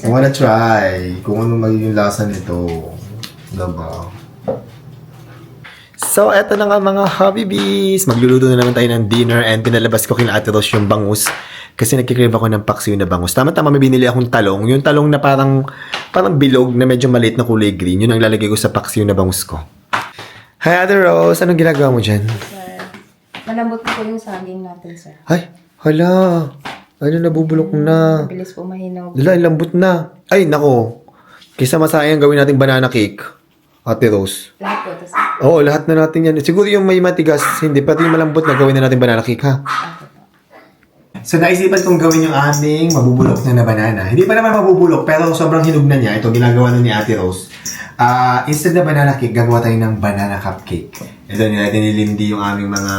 I wanna try kung ano magiging lasa nito. Diba? So, eto na nga mga Habibies. Magluluto na naman tayo ng dinner and pinalabas ko kina Ate Rose yung bangus. Kasi nagkikrave ako ng paksiw na bangus. Tama-tama may binili akong talong. Yung talong na parang bilog na medyo maliit na kulay green. Yun ang lalagay ko sa paksiw na bangus ko. Hi Ate Rose, anong ginagawa mo dyan? Sir, malambot po yung saging natin, sir. Ay, hala. Ano, nabubulok na. Mabilis po mahinog. Dala, lambot na. Ay, nako. Kaysa masayang gawin natin banana cake. Ate Rose. Lahat po ito, sir. Oo, lahat na natin yan. Siguro yung may matigas, hindi. Pati yung malambot na gawin na natin banana cake, ha? So, naisipan kong gawin yung aming mabubulok na banana. Hindi pa naman mabubulok, pero sobrang hinog na niya. Ito, ginagawa na ni Ate Rose. Instead na banana cake, gagawa tayo ng banana cupcake. Ito, nilindi yung aming mga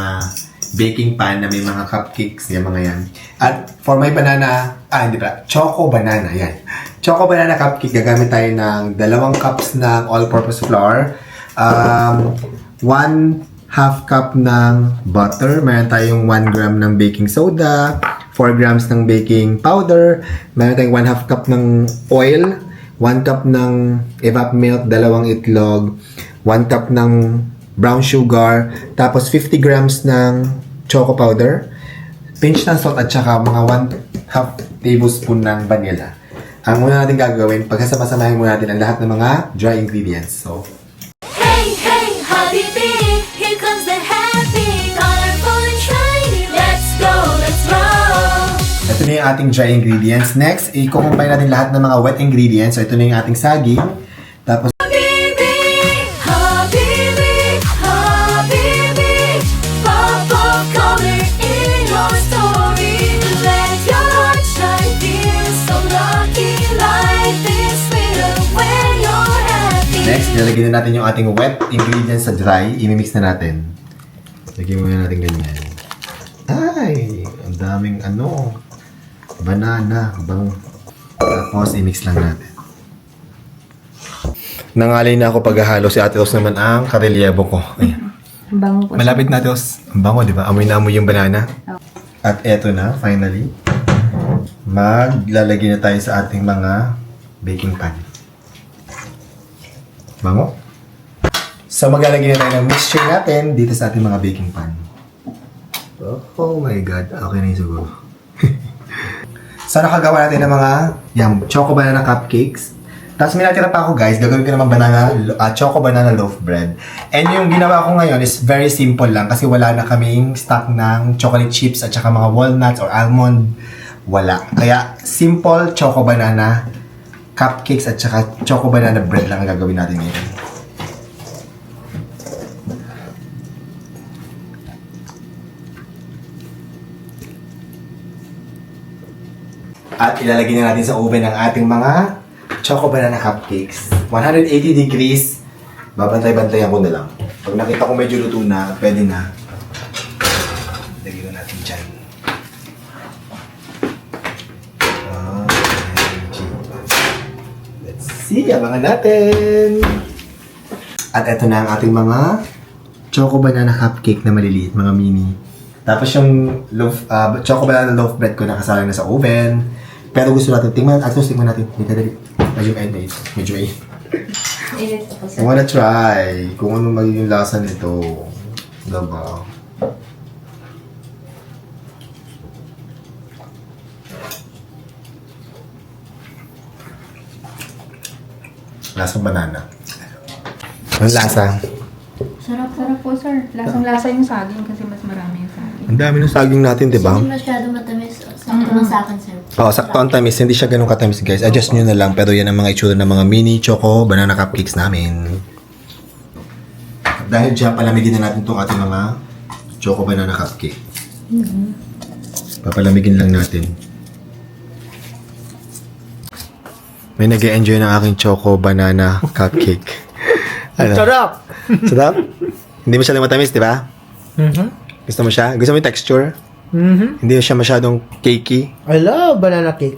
baking pan na may mga cupcakes, yung mga yan. At for my banana, hindi pa, choco banana, yan. Choco banana cupcake, gagamit tayo ng 2 cups ng all-purpose flour, 1/2 cup ng butter, meron tayong 1 gram ng baking soda, 4 grams ng baking powder, meron tayong 1/2 cup ng oil, 1 cup ng evap milk, 2 itlog, 1 cup ng brown sugar, tapos 50 grams ng choco powder, pinch ng salt at saka mga 1/2 tablespoon ng vanilla. Ang muna natin gagawin, pagkasama-samahin muna natin ang lahat ng mga dry ingredients. So, Hey, hey, Habibi, here comes the happy, colorful and shiny. Let's go, let's roll. ito na yung ating dry ingredients. Next, i-combine natin lahat ng mga wet ingredients. So, ito na yung ating saging. Tapos, Habibi, Habibi, Habibi, pop of color in your story. Let your heart shine, feel so lucky. Life is sweeter when you're happy. next, ilalagay na natin yung ating wet ingredients sa dry. Imimix na natin. Lagyan muna natin ganyan. Ay, ang daming banana, Tapos, i-mix lang natin. Nangalay na ako paghahalo. Si Ate Rose naman ang karelyebo ko. Ayan. Ang bango po. Malapit na, Ate Rose. Ang bango, di ba? Amoy na amoy yung banana. At eto na, finally. Maglalagay na tayo sa ating mga baking pan. Bango? So, maglalagay na tayo ng mixture natin dito sa ating mga baking pan. Oh my God. Okay na yung siguro. So, nakagawa natin ng mga choco banana cupcakes. Tapos may natira pa ako guys, gagawin ko naman choco banana loaf bread. And yung ginawa ko ngayon is very simple lang kasi wala na kaming stock ng chocolate chips at saka mga walnuts or almond. Wala. Kaya simple choco banana cupcakes at saka choco banana bread lang ang gagawin natin ngayon. At ilalagay na natin sa oven ang ating mga choco banana cupcakes. 180 degrees. Babantay-bantayan ko na lang. Pag nakita ko medyo luto na, pwede na. Lagyan na natin dyan. Let's see. Abangan natin. At eto na ang ating mga choco banana cupcake na maliliit, mga mini. Tapos yung choco banana loaf bread ko nakasala na sa oven. Pero gusto natin, tingnan natin. Medyo mainit. Init po, I sir. wanna try kung ano magiging lasa nito. Diba? Lasang banana. Ang lasa? Sarap po, sir. Lasang-lasa yung saging kasi mas marami yung saging. Ang dami ng saging natin, diba? Hindi masyado matamis. Sakto lang sa akin, sir. Oo, sakto ang tamis. Hindi siya ganun katamis, guys. Adjust nyo na lang. Pero yan ang mga itsura ng mga mini choco banana cupcakes namin. At dahil dyan, palamigin na natin itong ating mga choco banana cupcake. Papalamigin lang natin. May nag-enjoy ng aking choco banana cupcake. Ano? Sarap! Sarap? Hindi masyadong matamis, di ba? Gusto mo siya? Gusto mo yung texture? Hindi siya masyadong cakey. I love banana cake.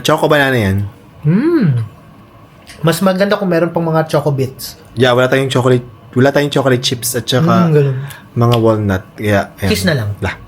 Choco banana yan. Mas maganda kung meron pang mga choco bits. Yeah, wala tayong chocolate chips at saka Ganun. mga walnut. Yeah, ayan. Kiss na lang. Lah.